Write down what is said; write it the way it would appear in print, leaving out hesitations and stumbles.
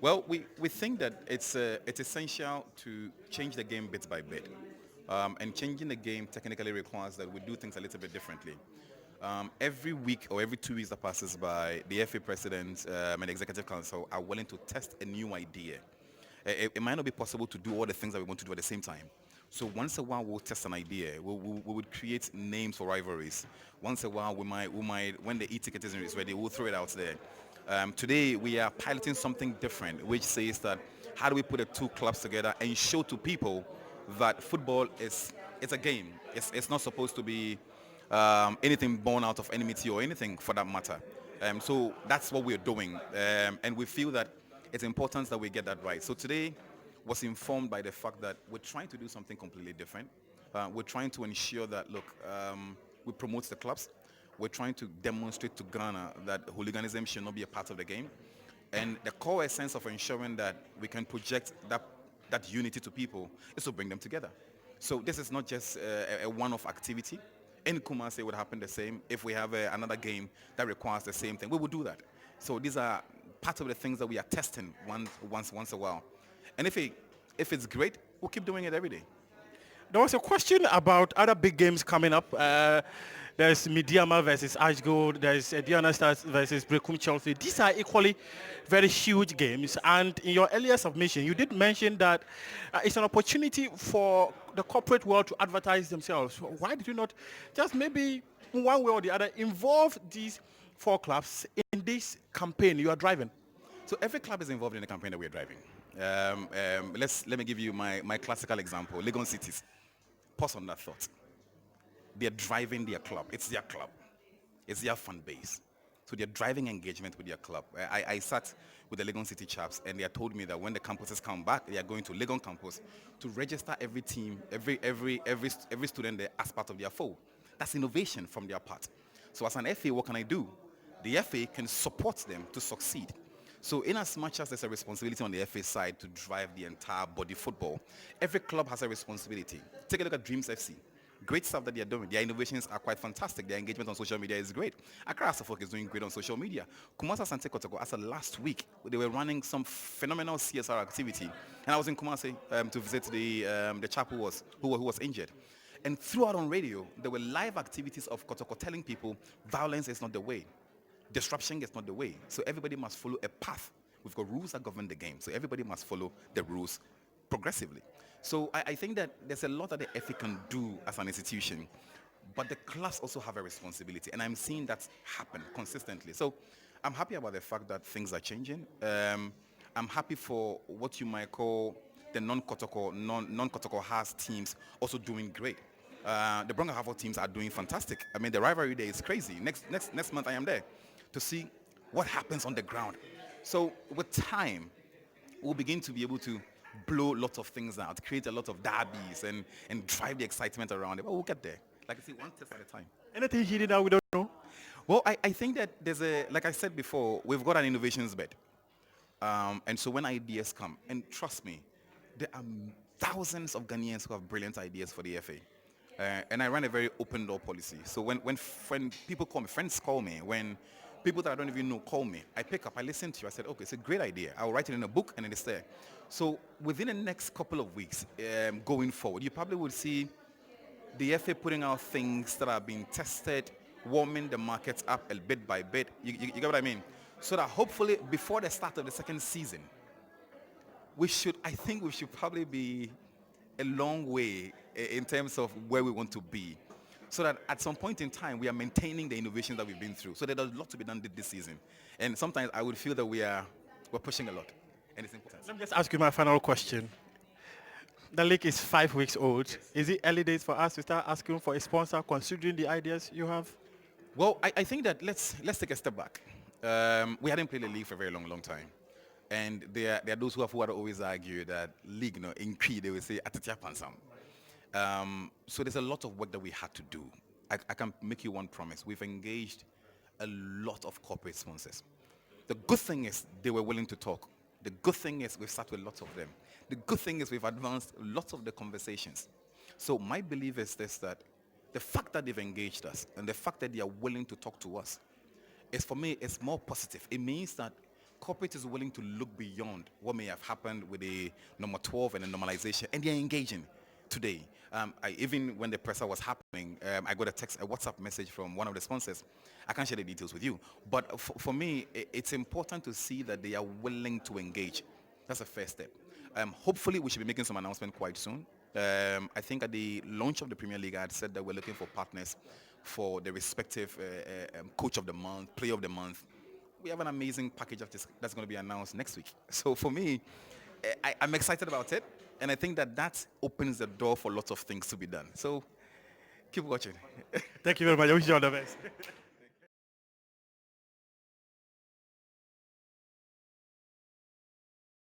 Well, we think that it's essential to change the game bit by bit. And changing the game technically requires that we do things a little bit differently. Every week or every 2 weeks that passes by, the FA president and the executive council are willing to test a new idea. It might not be possible to do all the things that we want to do at the same time. So once a while we'll test an idea. We would create names for rivalries. Once a while we might when the e-ticket is ready, we'll throw it out there. Today we are piloting something different, which says that how do we put the two clubs together and show to people that football is it's a game. It's not supposed to be anything born out of enmity or anything for that matter. So that's what we're doing, and we feel that it's important that we get that right. So today was informed by the fact that we're trying to do something completely different. We're trying to ensure that, look, we promote the clubs. We're trying to demonstrate to Ghana that hooliganism should not be a part of the game. And the core essence of ensuring that we can project that unity to people is to bring them together. So this is not just a one-off activity. In Kumasi, it would happen the same. If we have another game that requires the same thing, we will do that. So these are part of the things that we are testing once a while. And if it's great, we'll keep doing it every day. There was a question about other big games coming up. There's Midiama versus Ashgold. There's Diana Stars versus Brekum Chelsea. These are equally very huge games. And in your earlier submission, you did mention that it's an opportunity for the corporate world to advertise themselves. Why did you not just maybe in one way or the other involve these four clubs in this campaign you are driving? So every club is involved in the campaign that we're driving. Let me give you my classical example. Legon Cities. Pause on that thought. They're driving their club. It's their club. It's their fan base. So they're driving engagement with their club. I sat with the Legon City chaps, and they told me that when the campuses come back, they are going to Legon campus to register every team, every student there as part of their fold. That's innovation from their part. So as an FA, what can I do? The FA can support them to succeed. So in as much as there's a responsibility on the FA side to drive the entire body football, every club has a responsibility. Take a look at Dreams FC. Great stuff that they're doing. Their innovations are quite fantastic. Their engagement on social media is great. Accra Asafok is doing great on social media. Kumasi Asante Kotoko, as of last week, they were running some phenomenal CSR activity. And I was in Kumasi to visit the chap who was injured. And throughout on radio, there were live activities of Kotoko telling people violence is not the way. Disruption is not the way. So everybody must follow a path. We've got rules that govern the game. So everybody must follow the rules progressively. So I think that there's a lot that the FA can do as an institution, but the clubs also have a responsibility, and I'm seeing that happen consistently. So I'm happy about the fact that things are changing. I'm happy for what you might call the non-Kotoko has teams also doing great. The Bronco Harvard teams are doing fantastic. I mean, the rivalry there is crazy. Next month I am there to see what happens on the ground. So with time, we'll begin to be able to blow lots of things out, create a lot of derbies and drive the excitement around it. But we'll get there. Like I say, one test at a time. Anything hidden that we don't know? Well, I think that like I said before, we've got an innovations bed. And so when ideas come, and trust me, there are thousands of Ghanaians who have brilliant ideas for the FA. And I run a very open door policy. So when people call me, friends call me, when people that I don't even know call me, I pick up, I listen to you, I said, okay, it's a great idea. I'll write it in a book and it's there. So within the next couple of weeks going forward, you probably will see the FA putting out things that are being tested, warming the markets up a bit by bit. You get what I mean? So that hopefully before the start of the second season, I think we should probably be a long way in terms of where we want to be. So that at some point in time, we are maintaining the innovations that we've been through. So there's a lot to be done this season. And sometimes I would feel that we're pushing a lot. And it's important. Let me just ask you my final question. The league is 5 weeks old. Yes. Is it early days for us to start asking for a sponsor, considering the ideas you have? Well, I think that let's take a step back. We hadn't played the league for a very long time. And there are those who would always argue that league, in Cree, they will say, Atatia Pansam. So there's a lot of work that we had to do. I can make you one promise. We've engaged a lot of corporate sponsors. The good thing is they were willing to talk. The good thing is we've sat with lots of them. The good thing is we've advanced lots of the conversations. So my belief is this, that the fact that they've engaged us and the fact that they are willing to talk to us is, for me, it's more positive. It means that corporate is willing to look beyond what may have happened with the number 12 and the normalization, and they're engaging today. Even when the presser was happening, I got a WhatsApp message from one of the sponsors. I can't share the details with you, but for me, it's important to see that they are willing to engage. That's the first step. Hopefully, we should be making some announcement quite soon. I think at the launch of the Premier League, I had said that we're looking for partners for the respective coach of the month, player of the month. We have an amazing package of this that's going to be announced next week. So for me, I'm excited about it, and I think that that opens the door for lots of things to be done. So keep watching. Thank you very much. I wish you all the best.